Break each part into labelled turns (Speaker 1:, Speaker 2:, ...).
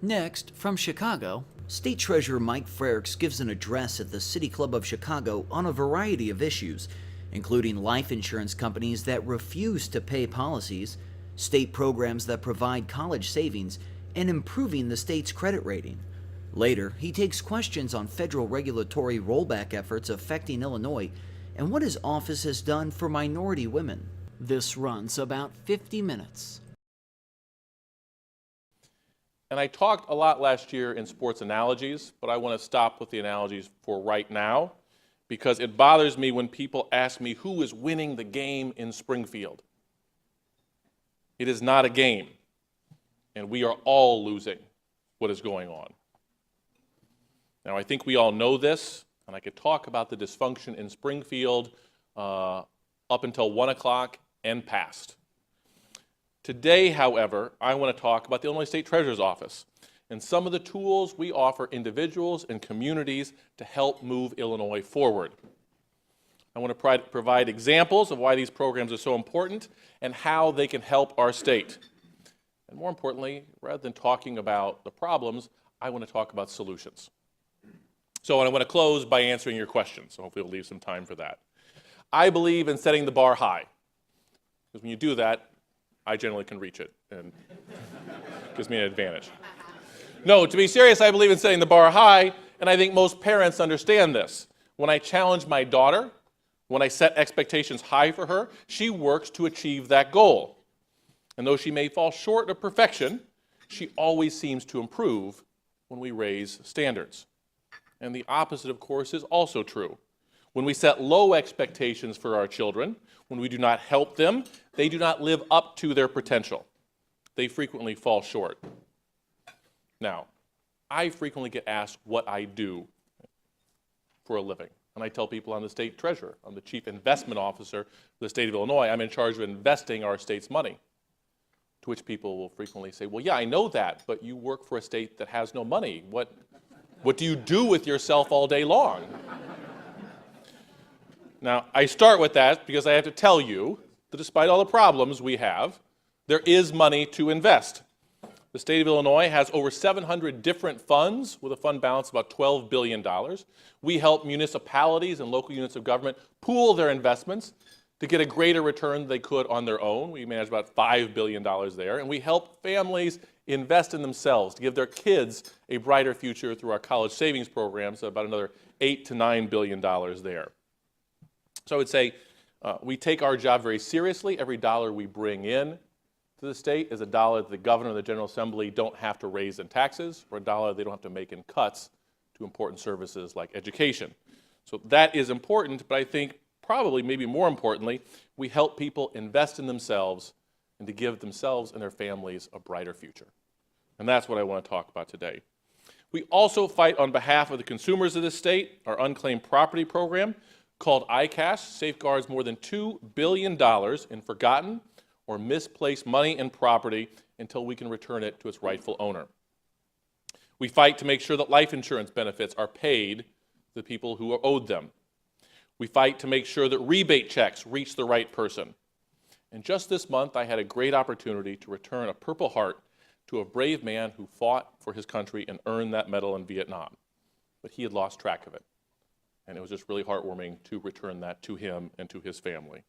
Speaker 1: Next, from Chicago, State Treasurer Mike Frerichs gives an address at the City Club of Chicago on a variety of issues, including life insurance companies that refuse to pay policies, state programs that provide college savings, and improving the state's credit rating. Later, he takes questions on federal regulatory rollback efforts affecting Illinois and what his office has done for minority women. This runs about 50 minutes.
Speaker 2: And I talked a lot last year in sports analogies, but I want to stop with the analogies for right now because it bothers me when people ask me who is winning the game in Springfield. It is not a game, and we are all losing what is going on. Now, I think we all know this, and I could talk about the dysfunction in Springfield up until 1 o'clock and past. Today, however, I want to talk about the Illinois State Treasurer's Office and some of the tools we offer individuals and communities to help move Illinois forward. I want to provide examples of why these programs are so important and how they can help our state. And more importantly, rather than talking about the problems, I want to talk about solutions. So I want to close by answering your questions, so hopefully we'll leave some time for that. I believe in setting the bar high, because when you do that, I generally can reach it, and it gives me an advantage. No, to be serious, I believe in setting the bar high, and I think most parents understand this. When I challenge my daughter, when I set expectations high for her, she works to achieve that goal. And though she may fall short of perfection, she always seems to improve when we raise standards. And the opposite, of course, is also true. When we set low expectations for our children, when we do not help them, they do not live up to their potential. They frequently fall short. Now, I frequently get asked what I do for a living. And I tell people I'm the state treasurer. I'm the chief investment officer of the state of Illinois. I'm in charge of investing our state's money. To which people will frequently say, well, yeah, I know that, but you work for a state that has no money. What do you do with yourself all day long? Now, I start with that because I have to tell you that despite all the problems we have, there is money to invest. The state of Illinois has over 700 different funds with a fund balance of about $12 billion. We help municipalities and local units of government pool their investments to get a greater return than they could on their own. We manage about $5 billion there, and we help families invest in themselves to give their kids a brighter future through our college savings programs, so about another $8 to $9 billion there. So I would say we take our job very seriously. Every dollar we bring in to the state is a dollar that the governor and the General Assembly don't have to raise in taxes, or a dollar they don't have to make in cuts to important services like education. So that is important, but I think probably, maybe more importantly, we help people invest in themselves and to give themselves and their families a brighter future. And that's what I want to talk about today. We also fight on behalf of the consumers of this state. Our unclaimed property program, called ICASH, safeguards more than $2 billion in forgotten or misplaced money and property until we can return it to its rightful owner. We fight to make sure that life insurance benefits are paid to the people who are owed them. We fight to make sure that rebate checks reach the right person. And just this month, I had a great opportunity to return a Purple Heart to a brave man who fought for his country and earned that medal in Vietnam. But he had lost track of it. And it was just really heartwarming to return that to him and to his family.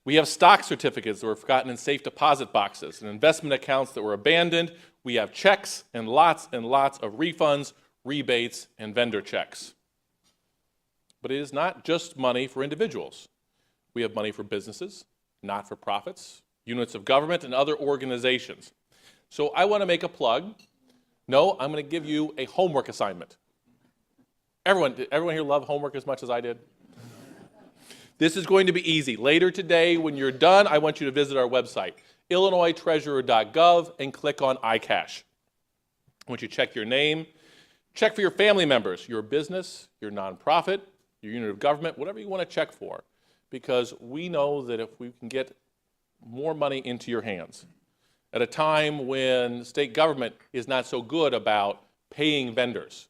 Speaker 2: We have stock certificates that were forgotten in safe deposit boxes and investment accounts that were abandoned. We have checks and lots of refunds, rebates, and vendor checks. But it is not just money for individuals. We have money for businesses, not-for-profits, units of government, and other organizations. So I want to make a plug. No, I'm going to give you a homework assignment. Everyone here love homework as much as I did? This is going to be easy. Later today, when you're done, I want you to visit our website, illinoistreasurer.gov, and click on iCash. I want you to check your name, check for your family members, your business, your nonprofit, your unit of government, whatever you want to check for, because we know that if we can get more money into your hands at a time when state government is not so good about paying vendors,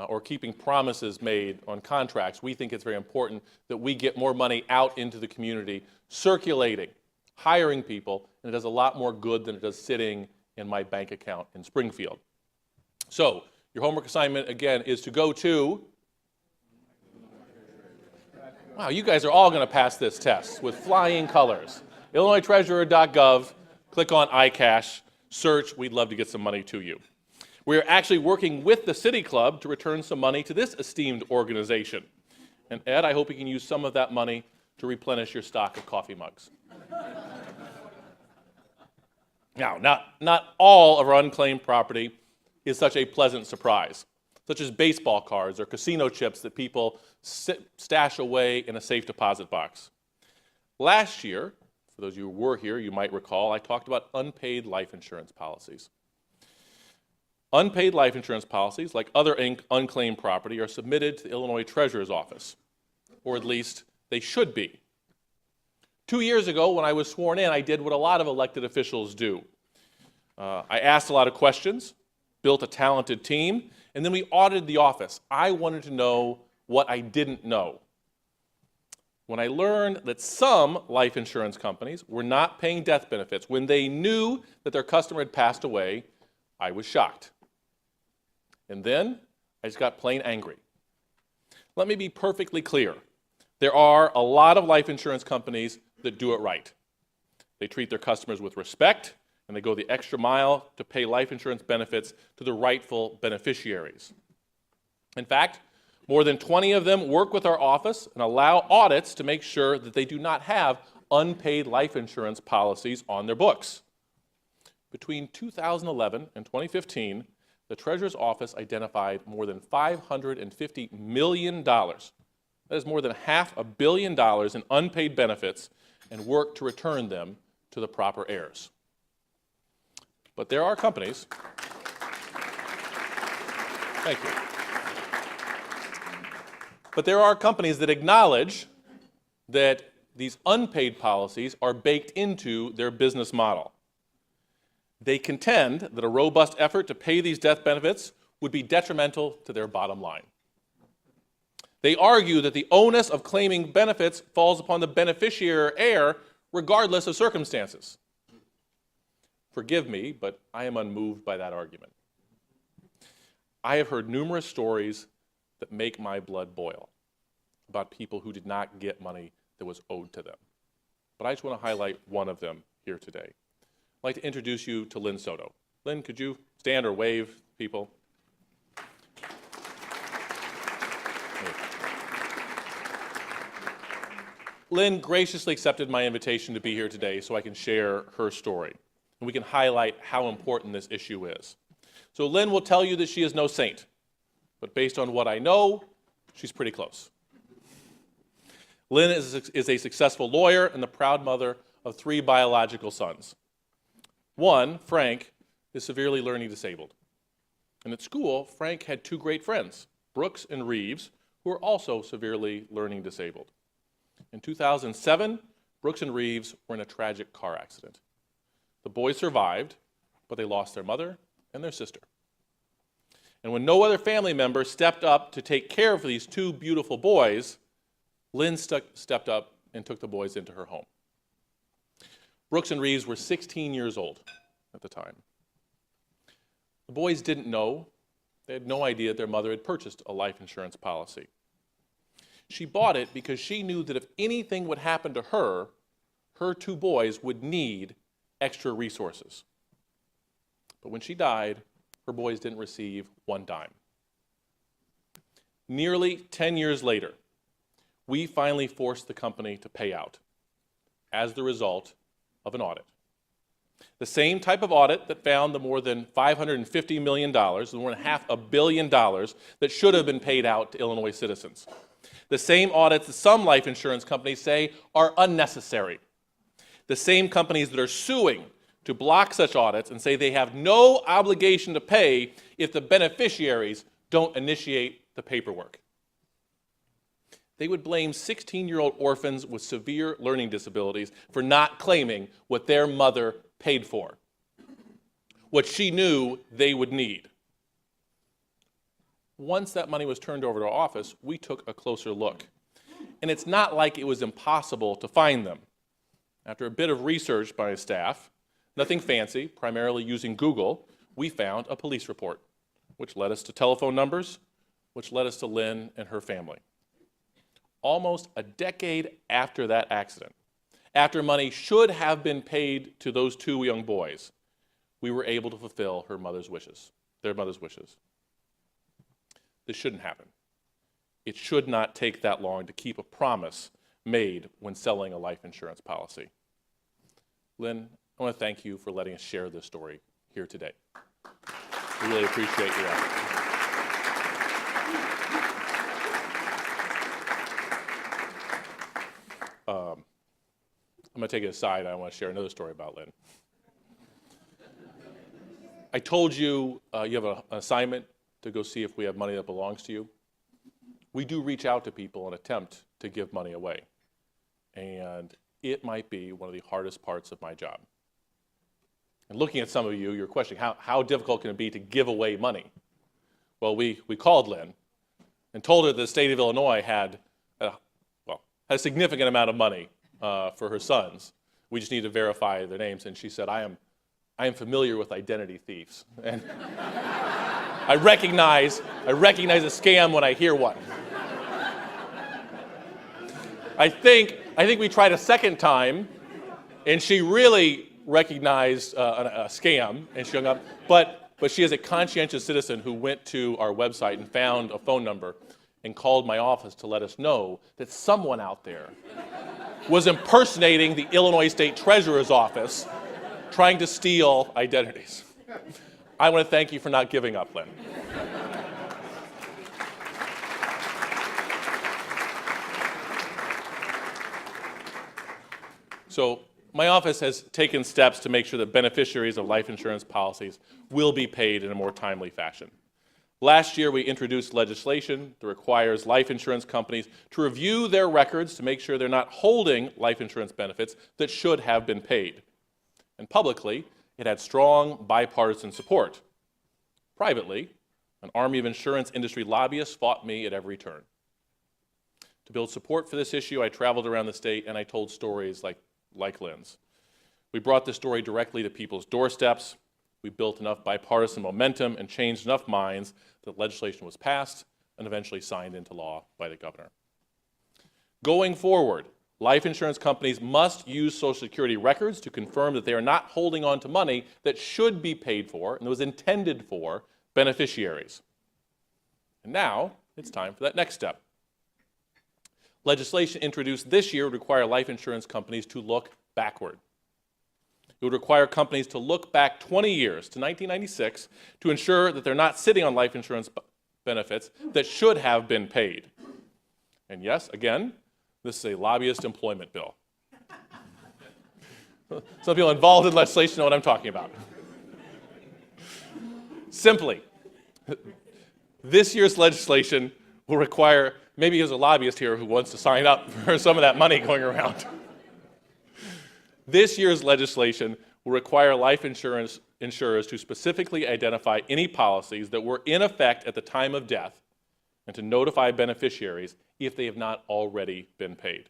Speaker 2: or keeping promises made on contracts, we think it's very important that we get more money out into the community, circulating, hiring people, and it does a lot more good than it does sitting in my bank account in Springfield. So, your homework assignment, again, is to go to... Wow, you guys are all going to pass this test with flying colors. IllinoisTreasurer.gov, click on iCash, search. We'd love to get some money to you. We're actually working with the City Club to return some money to this esteemed organization. And Ed, I hope you can use some of that money to replenish your stock of coffee mugs. Now, not all of our unclaimed property is such a pleasant surprise, such as baseball cards or casino chips that people stash away in a safe deposit box. Last year, for those of you who were here, you might recall, I talked about unpaid life insurance policies. Unpaid life insurance policies, like other unclaimed property, are submitted to the Illinois Treasurer's office, or at least they should be. 2 years ago, when I was sworn in, I did what a lot of elected officials do. I asked a lot of questions, built a talented team, and then we audited the office. I wanted to know what I didn't know. When I learned that some life insurance companies were not paying death benefits when they knew that their customer had passed away, I was shocked. And then I just got plain angry. Let me be perfectly clear. There are a lot of life insurance companies that do it right. They treat their customers with respect, and they go the extra mile to pay life insurance benefits to the rightful beneficiaries. In fact, more than 20 of them work with our office and allow audits to make sure that they do not have unpaid life insurance policies on their books. Between 2011 and 2015, the Treasurer's Office identified more than $550 million. That is more than $500 million in unpaid benefits, and worked to return them to the proper heirs. But there are companies, thank you. But there are companies that acknowledge that these unpaid policies are baked into their business model. They contend that a robust effort to pay these death benefits would be detrimental to their bottom line. They argue that the onus of claiming benefits falls upon the beneficiary or heir regardless of circumstances. Forgive me, but I am unmoved by that argument. I have heard numerous stories that make my blood boil about people who did not get money that was owed to them. But I just want to highlight one of them here today. I'd like to introduce you to Lynn Soto. Lynn, could you stand or wave, people? Lynn graciously accepted my invitation to be here today so I can share her story, and we can highlight how important this issue is. So Lynn will tell you that she is no saint, but based on what I know, she's pretty close. Lynn is a successful lawyer and the proud mother of 3 biological sons. One, Frank, is severely learning disabled. And at school, Frank had 2 great friends, Brooks and Reeves, who are also severely learning disabled. In 2007, Brooks and Reeves were in a tragic car accident. The boys survived, but they lost their mother and their sister. And when no other family member stepped up to take care of these 2 beautiful boys, Lynn stepped up and took the boys into her home. Brooks and Reeves were 16 years old at the time. The boys didn't know. They had no idea their mother had purchased a life insurance policy. She bought it because she knew that if anything would happen to her, her 2 boys would need extra resources. But when she died, her boys didn't receive 1 dime. Nearly 10 years later, we finally forced the company to pay out as the result of an audit. The same type of audit that found the more than $550 million, the more than $500 million that should have been paid out to Illinois citizens. The same audits that some life insurance companies say are unnecessary. The same companies that are suing to block such audits and say they have no obligation to pay if the beneficiaries don't initiate the paperwork. They would blame 16-year-old orphans with severe learning disabilities for not claiming what their mother paid for, what she knew they would need. Once that money was turned over to our office, we took a closer look. And it's not like it was impossible to find them. After a bit of research by staff, Nothing fancy, primarily using Google, we found a police report, which led us to telephone numbers, which led us to Lynn and her family. Almost a decade after that accident, after money should have been paid to those two young boys, we were able to fulfill their mother's wishes. This shouldn't happen. It should not take that long to keep a promise made when selling a life insurance policy. Lynn, I want to thank you for letting us share this story here today. We really appreciate your effort. I'm going to take it aside. I want to share another story about Lynn. I told you you have an assignment to go see if we have money that belongs to you. We do reach out to people and attempt to give money away. And it might be one of the hardest parts of my job. And looking at some of you, you're questioning, how difficult can it be to give away money? Well, we called Lynn and told her that the state of Illinois had a significant amount of money for her sons. We just need to verify their names. And she said, I am familiar with identity thieves. And I recognize a scam when I hear one. I think we tried a second time, and she really recognized a scam, and she hung up. But she is a conscientious citizen who went to our website and found a phone number and called my office to let us know that someone out there was impersonating the Illinois State Treasurer's office, trying to steal identities. I want to thank you for not giving up, Lynn. So my office has taken steps to make sure that beneficiaries of life insurance policies will be paid in a more timely fashion. Last year, we introduced legislation that requires life insurance companies to review their records to make sure they're not holding life insurance benefits that should have been paid. And publicly, it had strong bipartisan support. Privately, an army of insurance industry lobbyists fought me at every turn. To build support for this issue, I traveled around the state and I told stories like Lynn's. We brought this story directly to people's doorsteps. We built enough bipartisan momentum and changed enough minds that legislation was passed and eventually signed into law by the governor. Going forward, life insurance companies must use Social Security records to confirm that they are not holding on to money that should be paid for and that was intended for beneficiaries. And now it's time for that next step. Legislation introduced this year would require life insurance companies to look backward. It would require companies to look back 20 years to 1996 to ensure that they're not sitting on life insurance benefits that should have been paid. And yes, again, this is a lobbyist employment bill. Some people involved in legislation know what I'm talking about. Simply, this year's legislation will require, maybe there's a lobbyist here who wants to sign up for some of that money going around. This year's legislation will require life insurance insurers to specifically identify any policies that were in effect at the time of death and to notify beneficiaries if they have not already been paid.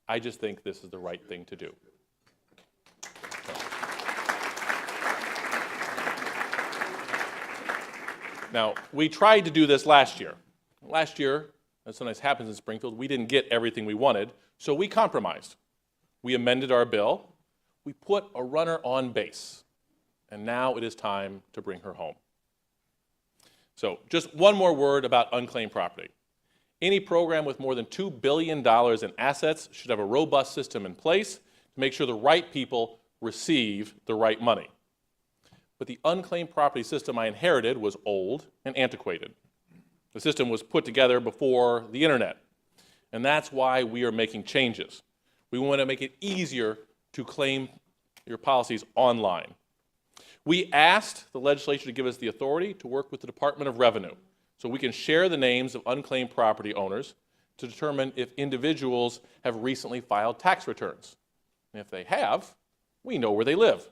Speaker 2: I just think this is the right thing to do. Now, we tried to do this last year. Last year, as sometimes happens in Springfield, we didn't get everything we wanted, so we compromised. We amended our bill. We put a runner on base. And now it is time to bring her home. So just one more word about unclaimed property. Any program with more than $2 billion in assets should have a robust system in place to make sure the right people receive the right money. But the unclaimed property system I inherited was old and antiquated. The system was put together before the internet. And that's why we are making changes. We want to make it easier to claim your policies online. We asked the legislature to give us the authority to work with the Department of Revenue so we can share the names of unclaimed property owners to determine if individuals have recently filed tax returns. And if they have, we know where they live.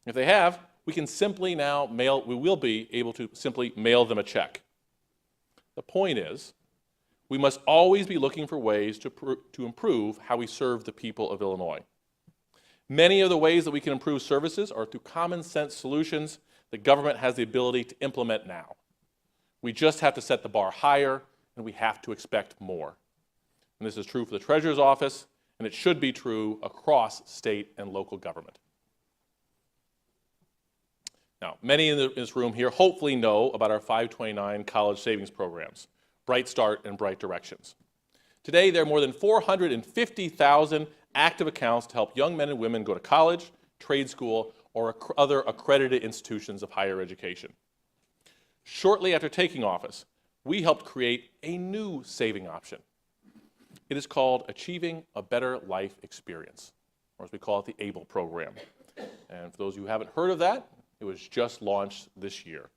Speaker 2: If they have, we will be able to simply mail them a check. The point is, we must always be looking for ways to improve how we serve the people of Illinois. Many of the ways that we can improve services are through common sense solutions that government has the ability to implement now. We just have to set the bar higher, and we have to expect more. And this is true for the Treasurer's Office, and it should be true across state and local government. Now, many in this room here hopefully know about our 529 college savings programs, Bright Start and Bright Directions. Today, there are more than 450,000 active accounts to help young men and women go to college, trade school, or other accredited institutions of higher education. Shortly after taking office, we helped create a new saving option. It is called Achieving a Better Life Experience, or as we call it, the ABLE program. And for those of you who haven't heard of that, it was just launched this year.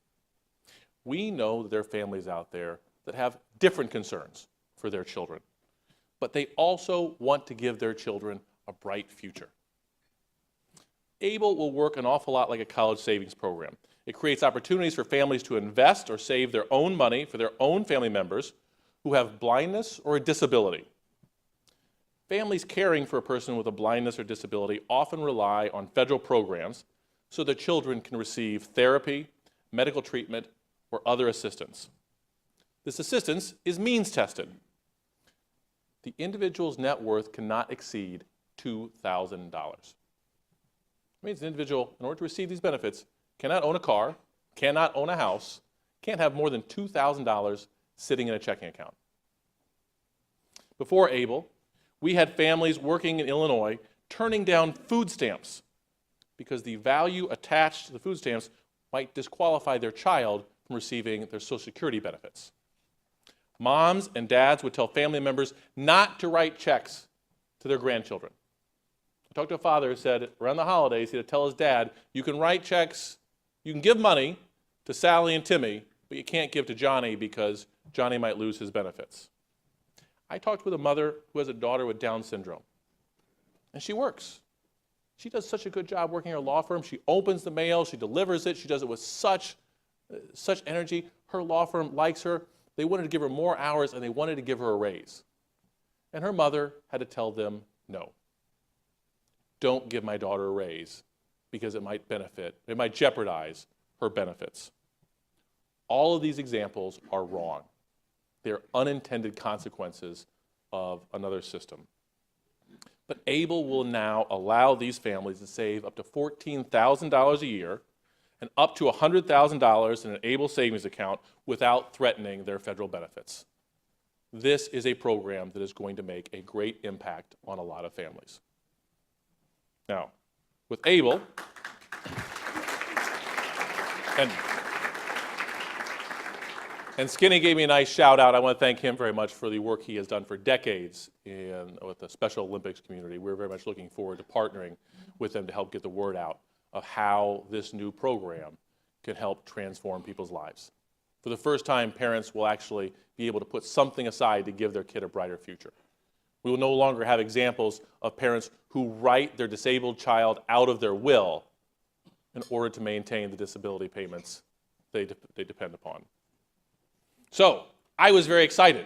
Speaker 2: We know that there are families out there that have different concerns for their children, but they also want to give their children a bright future. ABLE will work an awful lot like a college savings program. It creates opportunities for families to invest or save their own money for their own family members who have blindness or a disability. Families caring for a person with a blindness or disability often rely on federal programs so their children can receive therapy, medical treatment, or other assistance. This assistance is means tested. The individual's net worth cannot exceed $2,000. It means an individual, in order to receive these benefits, cannot own a car, cannot own a house, can't have more than $2,000 sitting in a checking account. Before ABLE, we had families working in Illinois turning down food stamps because the value attached to the food stamps might disqualify their child from receiving their Social Security benefits. Moms and dads would tell family members not to write checks to their grandchildren. I talked to a father who said around the holidays he had to tell his dad, you can write checks, you can give money to Sally and Timmy, but you can't give to Johnny because Johnny might lose his benefits. I talked with a mother who has a daughter with Down syndrome, and she works. She does such a good job working in her law firm. She opens the mail, she delivers it, she does it with such energy. Her law firm likes her. They wanted to give her more hours, and they wanted to give her a raise. And her mother had to tell them, no. Don't give my daughter a raise because it might jeopardize her benefits. All of these examples are wrong. They're unintended consequences of another system. But ABLE will now allow these families to save up to $14,000 a year and up to $100,000 in an ABLE savings account without threatening their federal benefits. This is a program that is going to make a great impact on a lot of families. Now, with ABLE, and Skinny gave me a nice shout out. I want to thank him very much for the work he has done for decades with the Special Olympics community. We're very much looking forward to partnering with them to help get the word out of how this new program can help transform people's lives. For the first time, parents will actually be able to put something aside to give their kid a brighter future. We will no longer have examples of parents who write their disabled child out of their will in order to maintain the disability payments they depend upon. So, I was very excited.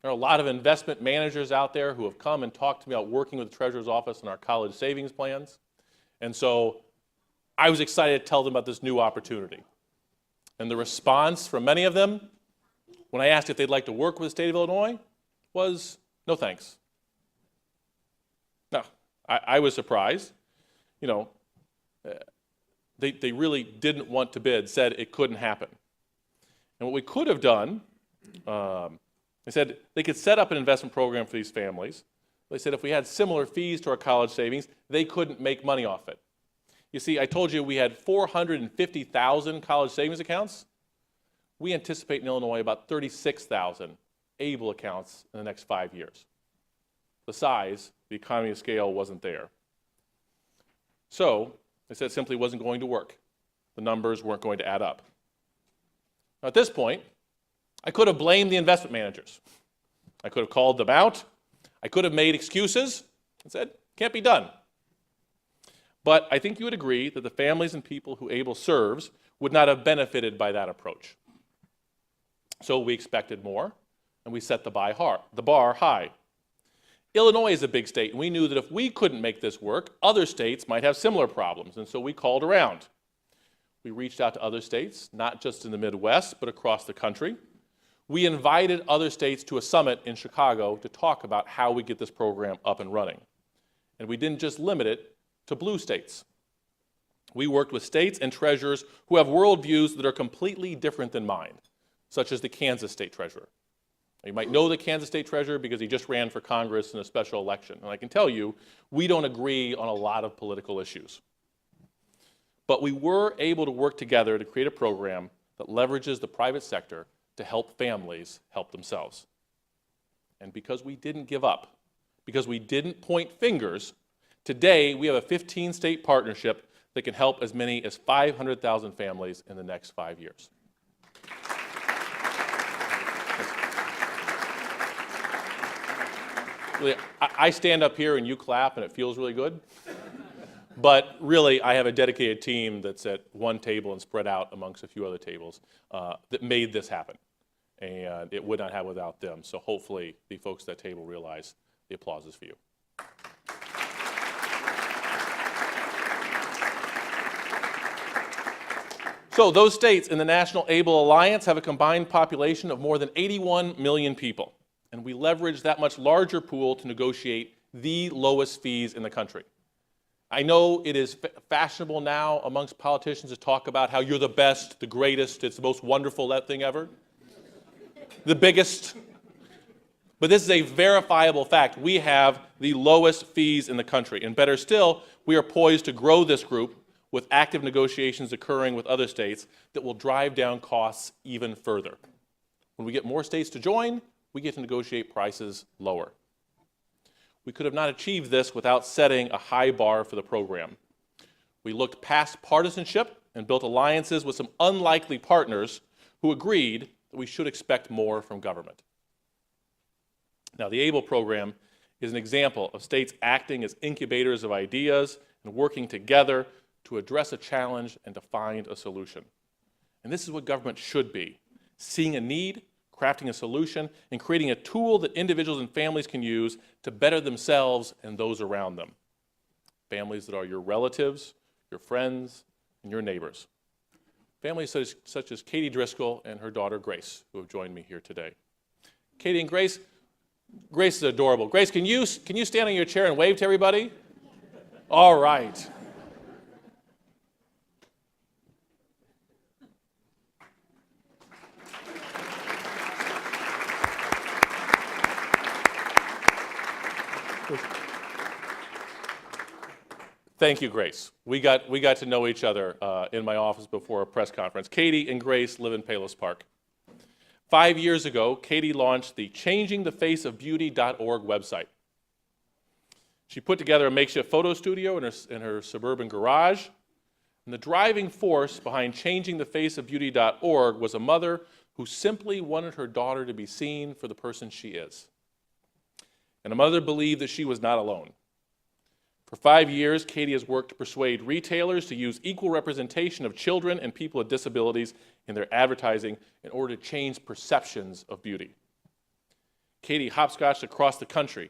Speaker 2: There are a lot of investment managers out there who have come and talked to me about working with the Treasurer's Office on our college savings plans. And so, I was excited to tell them about this new opportunity. And the response from many of them, when I asked if they'd like to work with the state of Illinois, was no thanks. No, I was surprised. You know, they really didn't want to bid, said it couldn't happen. And what we could have done, they said they could set up an investment program for these families. They said if we had similar fees to our college savings, they couldn't make money off it. You see, I told you we had 450,000 college savings accounts. We anticipate in Illinois about 36,000 ABLE accounts in the next 5 years. The size, the economy of scale wasn't there. So they said it simply wasn't going to work. The numbers weren't going to add up. Now, at this point, I could have blamed the investment managers. I could have called them out. I could have made excuses and said, can't be done. But I think you would agree that the families and people who ABLE serves would not have benefited by that approach. So we expected more, and we set the bar high. Illinois is a big state, and we knew that if we couldn't make this work, other states might have similar problems, and so we called around. We reached out to other states, not just in the Midwest, but across the country. We invited other states to a summit in Chicago to talk about how we get this program up and running. And we didn't just limit it to blue states. We worked with states and treasurers who have worldviews that are completely different than mine, such as the Kansas State Treasurer. You might know the Kansas State Treasurer because he just ran for Congress in a special election. And I can tell you, we don't agree on a lot of political issues. But we were able to work together to create a program that leverages the private sector to help families help themselves. And because we didn't give up, because we didn't point fingers, today we have a 15-state partnership that can help as many as 500,000 families in the next 5 years. Really, I stand up here and you clap and it feels really good. But really, I have a dedicated team that's at one table and spread out amongst a few other tables that made this happen. And it would not have without them. So hopefully, the folks at that table realize the applause is for you. So those states in the National ABLE Alliance have a combined population of more than 81 million people. And we leverage that much larger pool to negotiate the lowest fees in the country. I know it is fashionable now amongst politicians to talk about how you're the best, the greatest, it's the most wonderful thing ever, the biggest. But this is a verifiable fact. We have the lowest fees in the country. And better still, we are poised to grow this group with active negotiations occurring with other states that will drive down costs even further. When we get more states to join, we get to negotiate prices lower. We could have not achieved this without setting a high bar for the program. We looked past partisanship and built alliances with some unlikely partners who agreed that we should expect more from government. Now, the ABLE program is an example of states acting as incubators of ideas and working together to address a challenge and to find a solution. And this is what government should be: seeing a need, crafting a solution, and creating a tool that individuals and families can use to better themselves and those around them. Families that are your relatives, your friends, and your neighbors. Families such as Katie Driscoll and her daughter Grace, who have joined me here today. Katie and Grace is adorable. Grace, can you stand on your chair and wave to everybody? All right. Thank you, Grace. We got to know each other in my office before a press conference. Katie and Grace live in Palos Park. 5 years ago, Katie launched the changingthefaceofbeauty.org website. She put together a makeshift photo studio in her suburban garage. And the driving force behind changingthefaceofbeauty.org was a mother who simply wanted her daughter to be seen for the person she is. And a mother believed that she was not alone. For 5 years, Katie has worked to persuade retailers to use equal representation of children and people with disabilities in their advertising in order to change perceptions of beauty. Katie hopscotched across the country,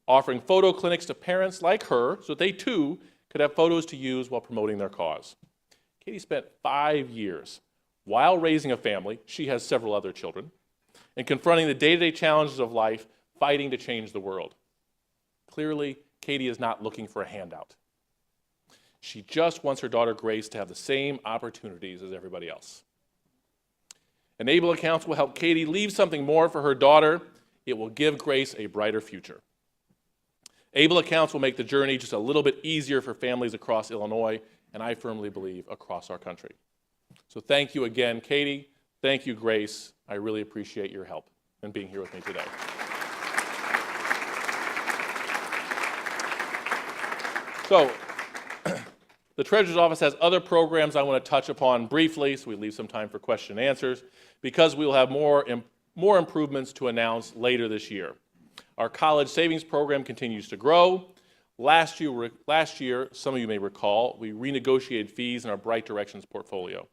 Speaker 2: offering photo clinics to parents like her so that they too could have photos to use while promoting their cause. Katie spent 5 years while raising a family, she has several other children, and confronting the day-to-day challenges of life, fighting to change the world. Clearly, Katie is not looking for a handout. She just wants her daughter Grace to have the same opportunities as everybody else. ABLE accounts will help Katie leave something more for her daughter. It will give Grace a brighter future. ABLE accounts will make the journey just a little bit easier for families across Illinois, and I firmly believe across our country. So thank you again, Katie. Thank you, Grace. I really appreciate your help and being here with me today. So, the Treasurer's Office has other programs I want to touch upon briefly, so we leave some time for question and answers, because we will have more improvements to announce later this year. Our college savings program continues to grow. Last year, some of you may recall, we renegotiated fees in our Bright Directions portfolio.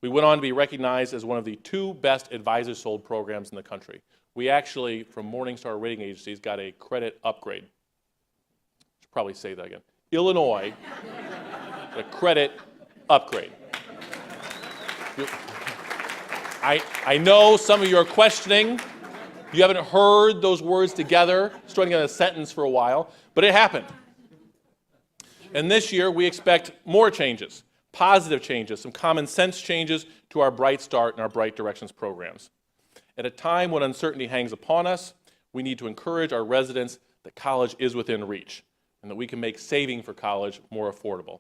Speaker 2: We went on to be recognized as one of the 2 best advisor-sold programs in the country. we actually, from Morningstar rating agencies, got a credit upgrade. Should probably say that again. Illinois, a credit upgrade. I know some of you are questioning. You haven't heard those words together, stringing in a sentence for a while, but it happened. And this year, we expect more changes, positive changes, some common sense changes to our Bright Start and our Bright Directions programs. At a time when uncertainty hangs upon us, we need to encourage our residents that college is within reach and that we can make saving for college more affordable.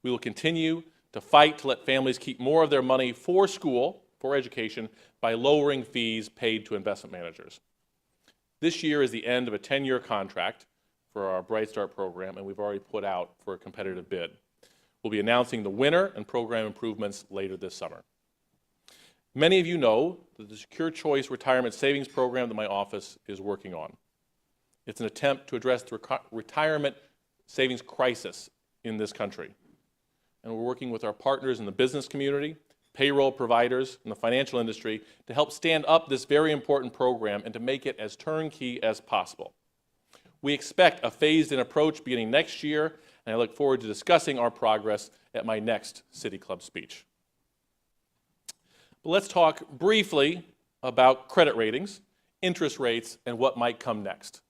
Speaker 2: We will continue to fight to let families keep more of their money for school, for education, by lowering fees paid to investment managers. This year is the end of a 10-year contract for our Bright Start program, and we've already put out for a competitive bid. We'll be announcing the winner and program improvements later this summer. Many of you know that the Secure Choice Retirement Savings Program that my office is working on. It's an attempt to address the retirement savings crisis in this country. And we're working with our partners in the business community, payroll providers, and the financial industry to help stand up this very important program and to make it as turnkey as possible. We expect a phased-in approach beginning next year, and I look forward to discussing our progress at my next City Club speech. But let's talk briefly about credit ratings, interest rates, and what might come next.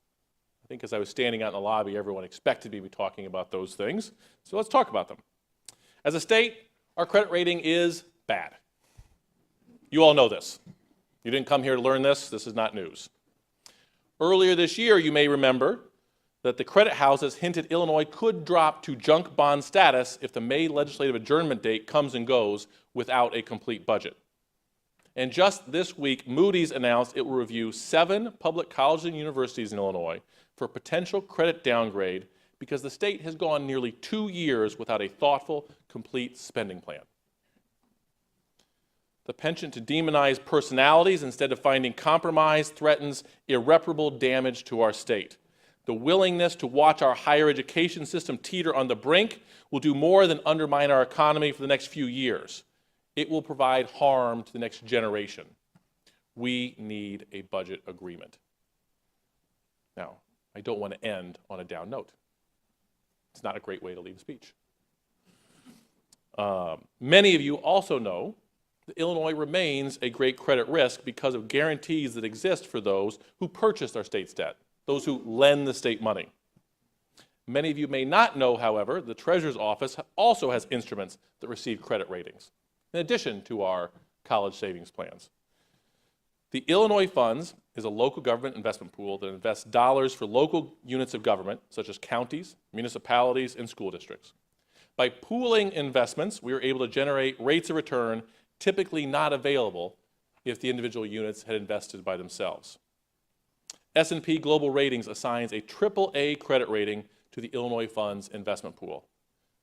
Speaker 2: I think as I was standing out in the lobby, everyone expected me to be talking about those things, so let's talk about them. As a state, our credit rating is bad. You all know this. You didn't come here to learn this. This is not news. Earlier this year, you may remember that the credit houses hinted Illinois could drop to junk bond status if the May legislative adjournment date comes and goes without a complete budget. And just this week, Moody's announced it will review 7 public colleges and universities in Illinois for a potential credit downgrade because the state has gone nearly 2 years without a thoughtful, complete spending plan. The penchant to demonize personalities instead of finding compromise threatens irreparable damage to our state. The willingness to watch our higher education system teeter on the brink will do more than undermine our economy for the next few years. It will provide harm to the next generation. We need a budget agreement. Now, I don't want to end on a down note. It's not a great way to leave a speech. Many of you also know that Illinois remains a great credit risk because of guarantees that exist for those who purchased our state's debt, those who lend the state money. Many of you may not know, however, the Treasurer's Office also has instruments that receive credit ratings, in addition to our college savings plans. The Illinois Funds is a local government investment pool that invests dollars for local units of government, such as counties, municipalities, and school districts. By pooling investments, we are able to generate rates of return typically not available if the individual units had invested by themselves. S&P Global Ratings assigns a AAA credit rating to the Illinois Funds investment pool,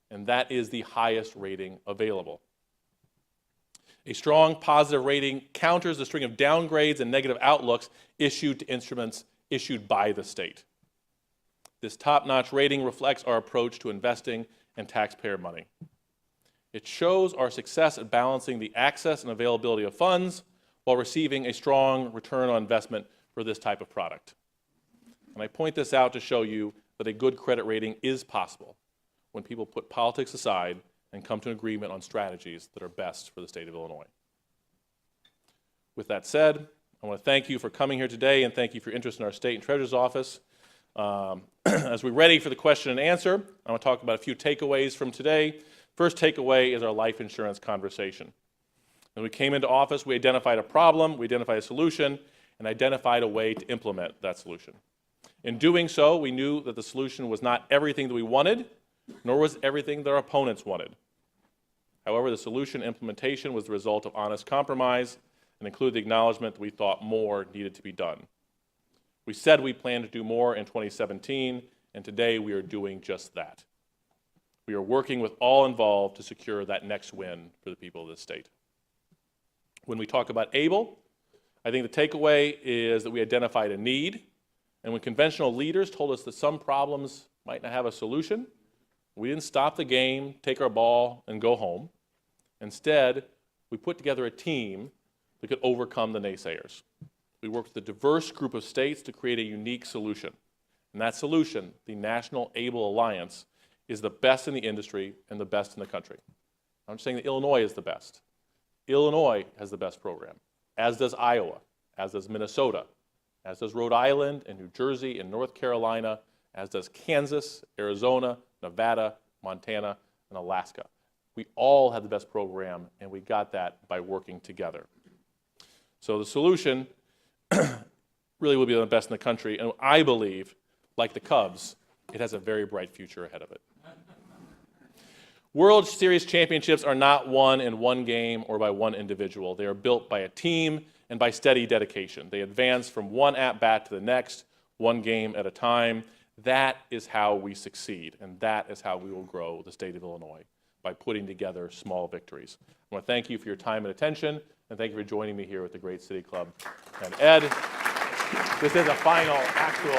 Speaker 2: and that is the highest rating available. A strong positive rating counters the string of downgrades and negative outlooks issued to instruments issued by the state. This top-notch rating reflects our approach to investing and taxpayer money. It shows our success at balancing the access and availability of funds while receiving a strong return on investment for this type of product. And I point this out to show you that a good credit rating is possible when people put politics aside and come to an agreement on strategies that are best for the state of Illinois. With that said, I want to thank you for coming here today and thank you for your interest in our state and treasurer's office. As we're ready for the question and answer, I want to talk about a few takeaways from today. First takeaway is our life insurance conversation. When we came into office, we identified a problem, we identified a solution, and identified a way to implement that solution. In doing so, we knew that the solution was not everything that we wanted, nor was everything that our opponents wanted. However, the solution implementation was the result of honest compromise and included the acknowledgement that we thought more needed to be done. We said we planned to do more in 2017, and today we are doing just that. We are working with all involved to secure that next win for the people of this state. When we talk about ABLE, I think the takeaway is that we identified a need, and when conventional leaders told us that some problems might not have a solution, we didn't stop the game, take our ball, and go home. Instead, we put together a team that could overcome the naysayers. We worked with a diverse group of states to create a unique solution. And that solution, the National Able Alliance, is the best in the industry and the best in the country. I'm not saying that Illinois is the best. Illinois has the best program, as does Iowa, as does Minnesota, as does Rhode Island and New Jersey and North Carolina, as does Kansas, Arizona, Nevada, Montana, and Alaska. We all have the best program, and we got that by working together. So the solution really will be the best in the country, and I believe, like the Cubs, it has a very bright future ahead of it. World Series championships are not won in one game or by one individual. They are built by a team and by steady dedication. They advance from one at-bat to the next, one game at a time. That is how we succeed, and that is how we will grow the state of Illinois, by putting together small victories. I want to thank you for your time and attention, and thank you for joining me here at the Great City Club. And Ed, this is a final, actual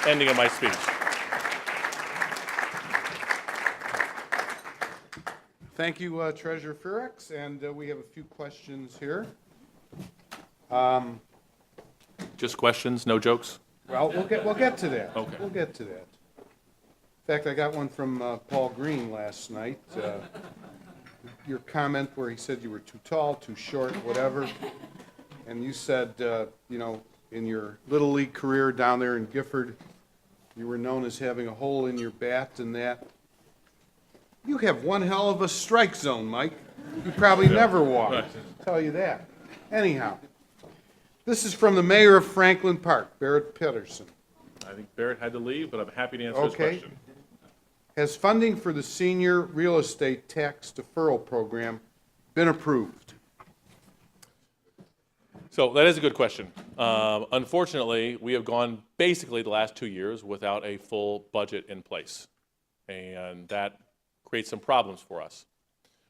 Speaker 2: ending of my speech.
Speaker 3: Thank you, Treasurer Frerichs, and we have a few questions here.
Speaker 2: Just questions, no jokes?
Speaker 3: Well, we'll get to that.
Speaker 2: Okay.
Speaker 3: We'll get to that. In fact, I got one from Paul Green last night. Your comment where he said you were too tall, too short, whatever, and you said, you know, in your Little League career down there in Gifford, you were known as having a hole in your bat and that. You have one hell of a strike zone, Mike. You probably never walked. I'll tell you that. Anyhow, this is from the mayor of Franklin Park, Barrett Pedersen.
Speaker 2: I think Barrett had to leave, but I'm happy to answer his question.
Speaker 3: Has funding for the senior real estate tax deferral program been approved?
Speaker 2: So that is a good question. Unfortunately, we have gone basically the last 2 years without a full budget in place, and that creates some problems for us.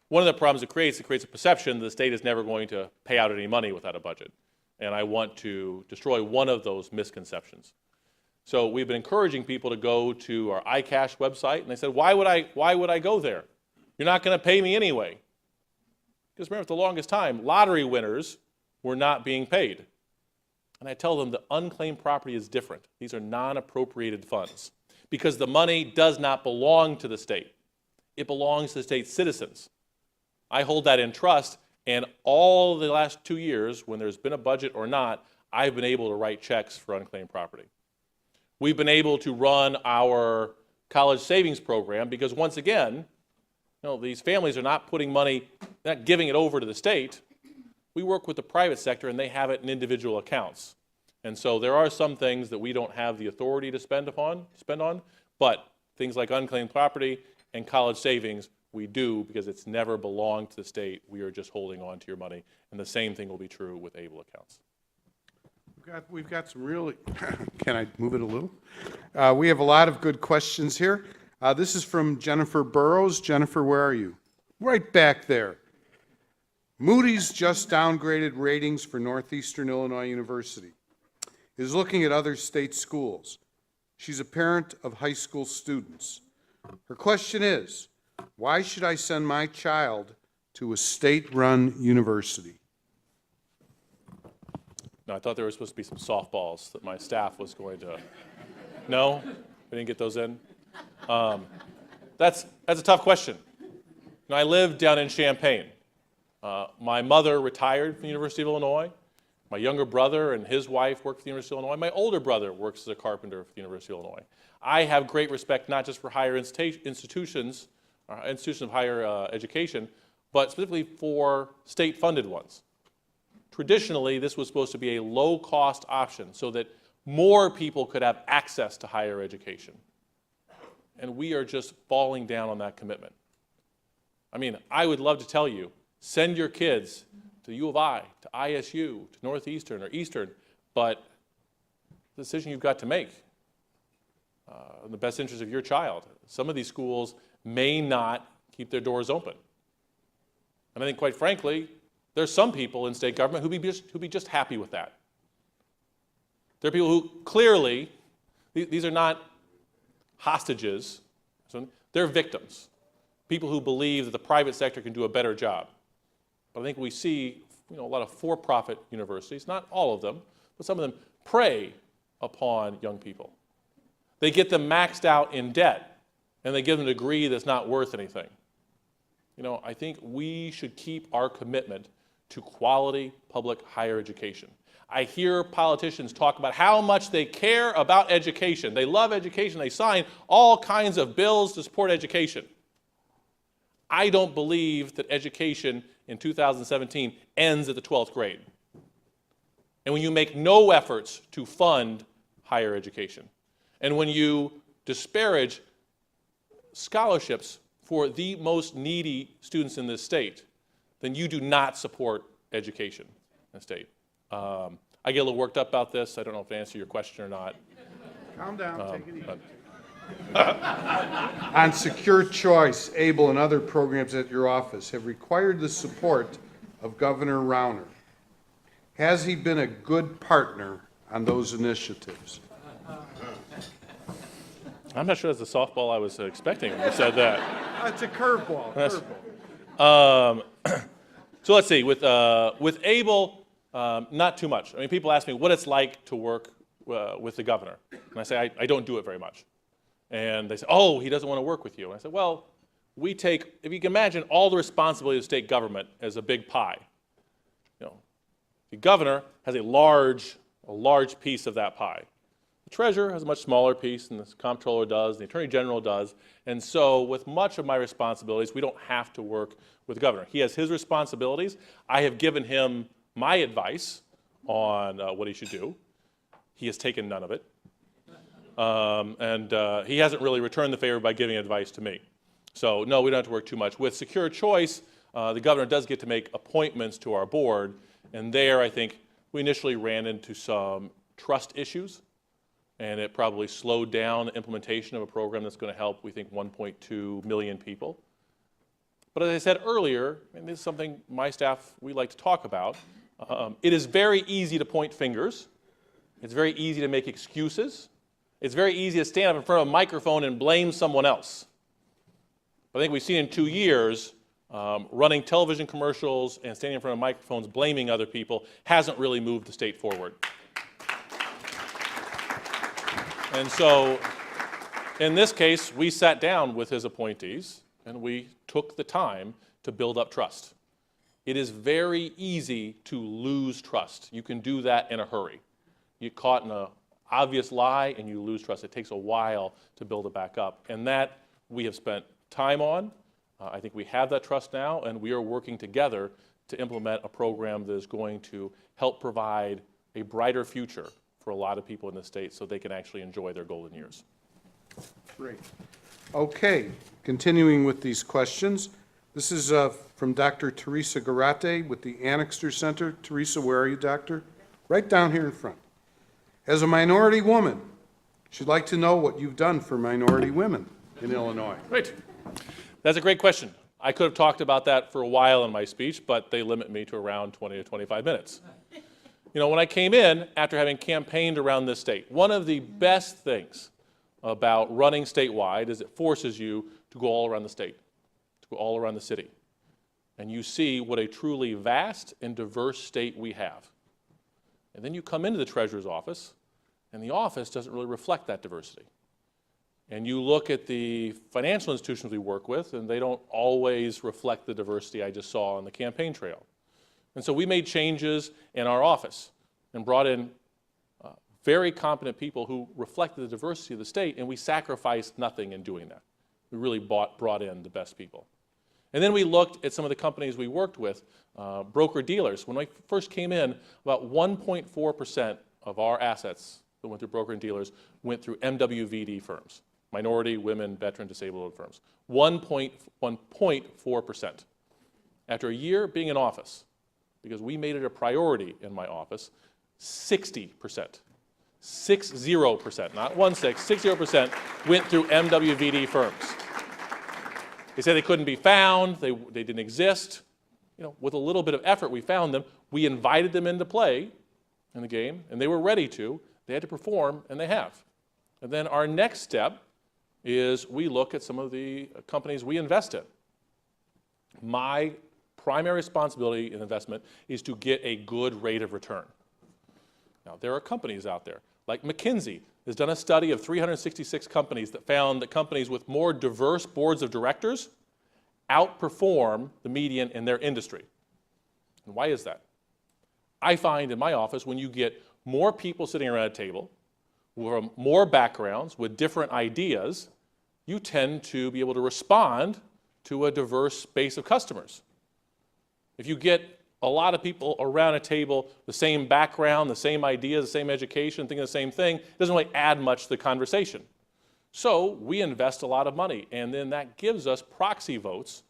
Speaker 2: One of the problems it creates a perception that the state is never going to pay out any money without a budget, and I want to destroy one of those misconceptions. So we've been encouraging people to go to our iCash website, and they said, why would I go there? You're not going to pay me anyway. Because remember, for the longest time, lottery winners were not being paid. And I tell them the unclaimed property is different. These are non-appropriated funds because the money does not belong to the state. It belongs to the state's citizens. I hold that in trust, and all the last 2 years, when there's been a budget or not, I've been able to write checks for unclaimed property. We've been able to run our college savings program because, once again, you know, these families are not putting money, not giving it over to the state. We work with the private sector, and they have it in individual accounts. And so there are some things that we don't have the authority to spend on, but things like unclaimed property and college savings, we do because it's never belonged to the state. We are just holding on to your money. And the same thing will be true with ABLE accounts.
Speaker 3: We've got some really, can I move it a little? We have a lot of good questions here. This is from Jennifer Burrows. Jennifer, where are you? Right back there. Moody's just downgraded ratings for Northeastern Illinois University. Is looking at other state schools. She's a parent of high school students. Her question is, why should I send my child to a state-run university?
Speaker 2: No, I thought there were supposed to be some softballs that my staff was going to. No? We didn't get those in? That's a tough question. I live down in Champaign. My mother retired from the University of Illinois. My younger brother and his wife work for the University of Illinois. My older brother works as a carpenter for the University of Illinois. I have great respect not just for higher institutions of higher education, but specifically for state-funded ones. Traditionally, this was supposed to be a low-cost option so that more people could have access to higher education. And we are just falling down on that commitment. I mean, I would love to tell you, send your kids to U of I, to ISU, to Northeastern or Eastern, but the decision you've got to make in the best interest of your child. Some of these schools may not keep their doors open. And I think, quite frankly, there's some people in state government who'd be just happy with that. There are people who clearly, these are not hostages, they're victims. People who believe that the private sector can do a better job. But I think we see, a lot of for-profit universities, not all of them, but some of them prey upon young people. They get them maxed out in debt, and they give them a degree that's not worth anything. You know, I think we should keep our commitment to quality public higher education. I hear politicians talk about how much they care about education. They love education. They sign all kinds of bills to support education. I don't believe that education in 2017 ends at the 12th grade. And when you make no efforts to fund higher education, and when you disparage scholarships for the most needy students in this state, then you do not support education in the state. I get a little worked up about this. I don't know if I answer your question or not.
Speaker 3: Calm down, take it easy. On secure choice, ABLE, and other programs at your office have required the support of Governor Rauner. Has he been a good partner on those initiatives?
Speaker 2: I'm not sure that's the softball I was expecting when you said that.
Speaker 3: It's a curveball.
Speaker 2: So let's see, with ABLE, not too much. I mean, people ask me what it's like to work with the governor. And I say, I don't do it very much. And they say, oh, he doesn't want to work with you. And I said, well, we take, if you can imagine all the responsibility of the state government as a big pie. You know, the governor has a large piece of that pie. The treasurer has a much smaller piece, and the comptroller does, and the attorney general does. And so with much of my responsibilities, we don't have to work with the governor. He has his responsibilities. I have given him my advice on what he should do. He has taken none of it. He hasn't really returned the favor by giving advice to me. So no, we don't have to work too much. With secure choice, the governor does get to make appointments to our board, and there I think we initially ran into some trust issues, and it probably slowed down the implementation of a program that's going to help, we think, 1.2 million people. But as I said earlier, and this is something my staff, we like to talk about, it is very easy to point fingers. It's very easy to make excuses. It's very easy to stand up in front of a microphone and blame someone else. But I think we've seen in 2 years, running television commercials and standing in front of microphones blaming other people hasn't really moved the state forward. And so, in this case, we sat down with his appointees and we took the time to build up trust. It is very easy to lose trust. You can do that in a hurry. You get caught in an obvious lie and you lose trust. It takes a while to build it back up. And that we have spent time on. I think we have that trust now, and we are working together to implement a program that is going to help provide a brighter future for a lot of people in the state so they can actually enjoy their golden years.
Speaker 3: Great. Okay, continuing with these questions. This is from Dr. Teresa Garate with the Annixter Center. Teresa, where are you, doctor? Right down here in front. As a minority woman, she'd like to know what you've done for minority women in Illinois.
Speaker 2: Great. That's a great question. I could have talked about that for a while in my speech, but they limit me to around 20 to 25 minutes. You know, when I came in, after having campaigned around this state, one of the best things about running statewide is it forces you to go all around the state, to go all around the city. And you see what a truly vast and diverse state we have. And then you come into the treasurer's office, and the office doesn't really reflect that diversity. And you look at the financial institutions we work with, and they don't always reflect the diversity I just saw on the campaign trail. And so we made changes in our office and brought in very competent people who reflected the diversity of the state, and we sacrificed nothing in doing that. We really brought in the best people. And then we looked at some of the companies we worked with, broker-dealers. When I first came in, about 1.4% of our assets that went through broker and dealers went through MWVD firms, minority, women, veteran, disabled firms. 1.4%. After a year being in office, because we made it a priority in my office, 60%, 60%, not 60% went through MWVD firms. They said they couldn't be found, they didn't exist. You know, with a little bit of effort, we found them. We invited them into play in the game, and they were ready to. They had to perform, and they have. And then our next step is we look at some of the companies we invest in. My primary responsibility in investment is to get a good rate of return. Now, there are companies out there, like McKinsey has done a study of 366 companies that found that companies with more diverse boards of directors outperform the median in their industry. And why is that? I find in my office when you get more people sitting around a table from more backgrounds with different ideas, you tend to be able to respond to a diverse base of customers. If you get a lot of people around a table, the same background, the same ideas, the same education, thinking the same thing, it doesn't really add much to the conversation. So we invest a lot of money, and then that gives us proxy votes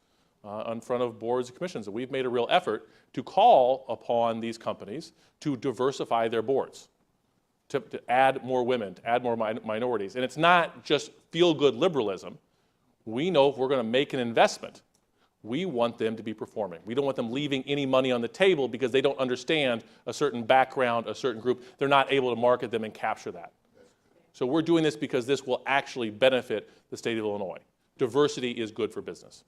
Speaker 2: in front of boards and commissions. And we've made a real effort to call upon these companies to diversify their boards, to add more women, to add more minorities. And it's not just feel-good liberalism. We know if we're going to make an investment, we want them to be performing. We don't want them leaving any money on the table because they don't understand a certain background, a certain group. They're not able to market them and capture that. So we're doing this because this will actually benefit the state of Illinois. Diversity is good for business.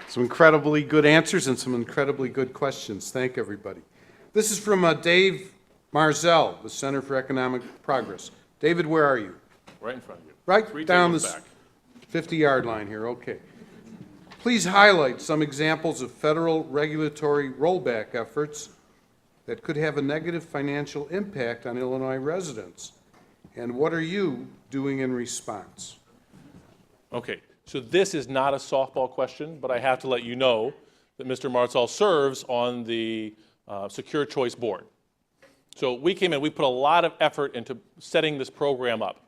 Speaker 3: Some incredibly good answers and some incredibly good questions. Thank everybody. This is from Dave Marzell, the Center for Economic Progress. David, where are you?
Speaker 2: Right in front of you.
Speaker 3: Right
Speaker 2: 3
Speaker 3: down
Speaker 2: tables
Speaker 3: this
Speaker 2: back.
Speaker 3: 50-yard line here, okay. Please highlight some examples of federal regulatory rollback efforts that could have a negative financial impact on Illinois residents. And what are you doing in response?
Speaker 2: Okay, so this is not a softball question, but I have to let you know that Mr. Marzal serves on the Secure Choice Board. So we came in, we put a lot of effort into setting this program up.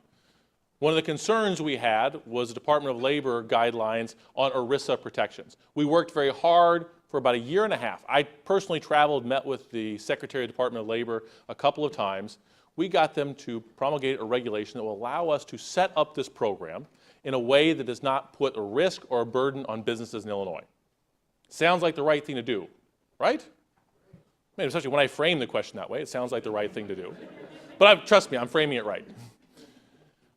Speaker 2: One of the concerns we had was the Department of Labor guidelines on ERISA protections. We worked very hard for about a year and a half. I personally traveled, met with the Secretary of the Department of Labor a couple of times. We got them to promulgate a regulation that will allow us to set up this program in a way that does not put a risk or a burden on businesses in Illinois. Sounds like the right thing to do, right? I mean, especially when I frame the question that way, it sounds like the right thing to do. But trust me, I'm framing it right.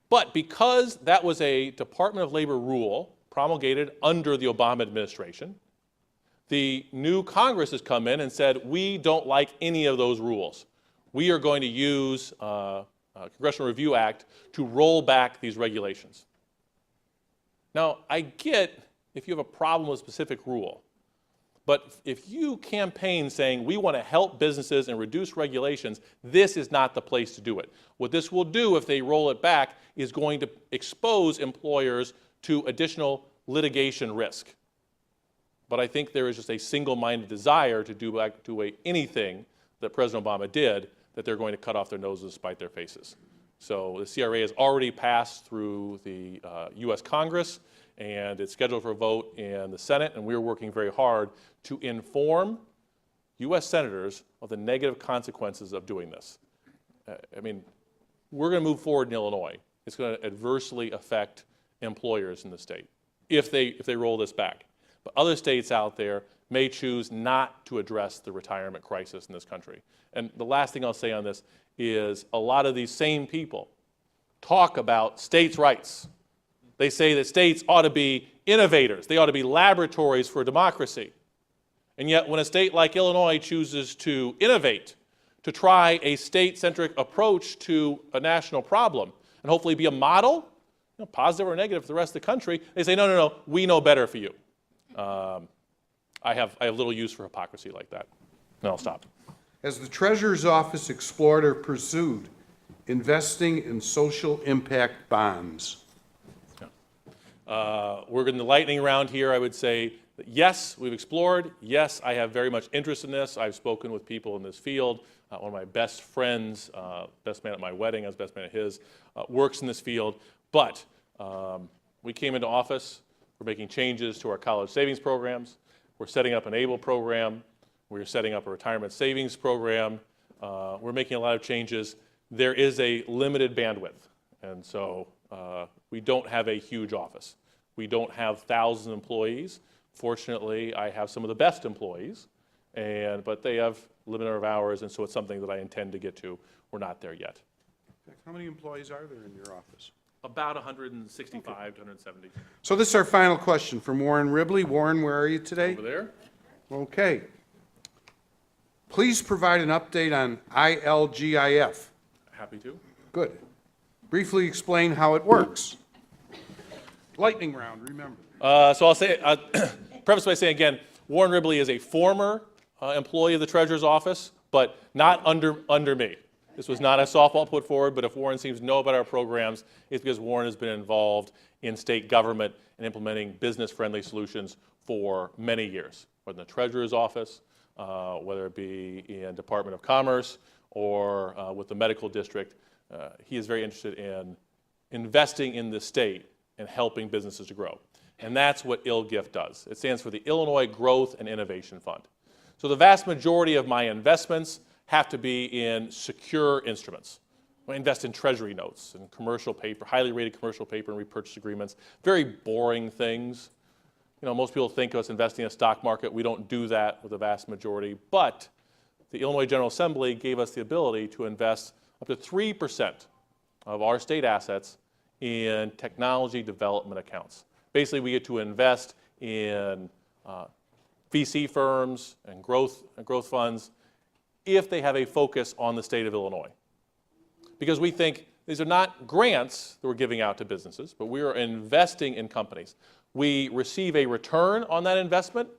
Speaker 2: But because that was a Department of Labor rule promulgated under the Obama administration, the new Congress has come in and said, we don't like any of those rules. We are going to use Congressional Review Act to roll back these regulations. Now, I get if you have a problem with a specific rule, but if you campaign saying we want to help businesses and reduce regulations, this is not the place to do it. What this will do if they roll it back is going to expose employers to additional litigation risk. But I think there is just a single-minded desire to do anything that President Obama did, that they're going to cut off their noses to spite their faces. So the CRA has already passed through the U.S. Congress, and it's scheduled for a vote in the Senate, and we're working very hard to inform U.S. senators of the negative consequences of doing this. I mean, we're going to move forward in Illinois. It's going to adversely affect employers in the state if they roll this back. But other states out there may choose not to address the retirement crisis in this country. And the last thing I'll say on this is a lot of these same people talk about states' rights. They say that states ought to be innovators. They ought to be laboratories for democracy. And yet when a state like Illinois chooses to innovate, to try a state-centric approach to a national problem, and hopefully be a model, positive or negative for the rest of the country, they say, no, no, no, we know better for you. I have little use for hypocrisy like that. And I'll stop.
Speaker 3: Has the Treasurer's Office explored or pursued investing in social impact bonds?
Speaker 2: We're in the lightning round here. I would say that yes, we've explored. Yes, I have very much interest in this. I've spoken with people in this field. One of my best friends, best man at my wedding, I was best man at his, works in this field. But we came into office. We're making changes to our college savings programs. We're setting up an ABLE program. We're setting up a retirement savings program. We're making a lot of changes. There is a limited bandwidth. And so we don't have a huge office. We don't have thousands of employees. Fortunately, I have some of the best employees, but they have limited number of hours, and so it's something that I intend to get to. We're not there yet.
Speaker 3: How many employees are there in your office?
Speaker 2: About 165 to 170
Speaker 3: So this is our final question from Warren Ribley. Warren, where are you today?
Speaker 2: over there.
Speaker 3: Okay. Please provide an update on ILGIF.
Speaker 2: Happy to.
Speaker 3: Good. Briefly explain how it works. Lightning round, remember.
Speaker 2: So I'll say, preface by saying again, Warren Ribley is a former employee of the Treasurer's office, but not under me. This was not a softball put forward, but if Warren seems to know about our programs, it's because Warren has been involved in state government and implementing business-friendly solutions for many years, whether in the Treasurer's office, whether it be in Department of Commerce or with the medical district. He is very interested in investing in the state and helping businesses to grow. And that's what ILGIF does. It stands for the Illinois Growth and Innovation Fund. So the vast majority of my investments have to be in secure instruments. I invest in treasury notes and commercial paper, highly rated commercial paper and repurchase agreements, very boring things. You know, most people think of us investing in a stock market. We don't do that with the vast majority, but the Illinois General Assembly gave us the ability to invest up to 3% of our state assets in technology development accounts. Basically, we get to invest in VC firms and growth funds if they have a focus on the state of Illinois. Because we think these are not grants that we're giving out to businesses, but we are investing in companies. We receive a return on that investment,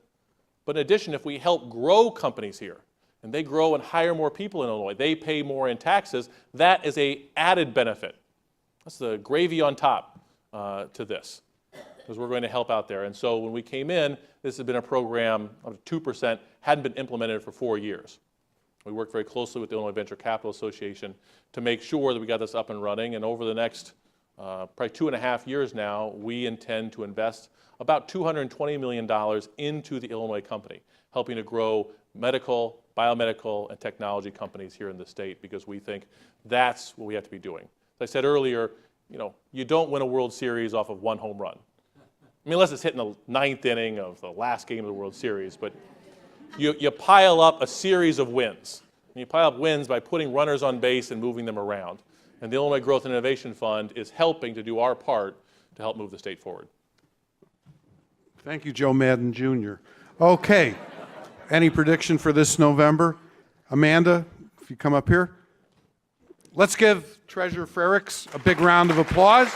Speaker 2: but in addition, if we help grow companies here, and they grow and hire more people in Illinois, they pay more in taxes, that is an added benefit. That's the gravy on top to this, because we're going to help out there. And so when we came in, this has been a program of 2%, hadn't been implemented for 4 years. We worked very closely with the Illinois Venture Capital Association to make sure that we got this up and running. And over the next probably 2.5 years now, we intend to invest about $220 million into the Illinois company, helping to grow medical, biomedical, and technology companies here in the state, because we think that's what we have to be doing. As I said earlier, you know, you don't win a World Series off of one home run. I mean, unless it's hitting the 9th inning of the last game of the World Series, but you pile up a series of wins. And you pile up wins by putting runners on base and moving them around. And the Illinois Growth and Innovation Fund is helping to do our part to help move the state forward.
Speaker 3: Thank you, Joe Madden Jr. Okay. Any prediction for this November? Amanda, if you come up here. Let's give Treasurer Frerichs a big round of applause.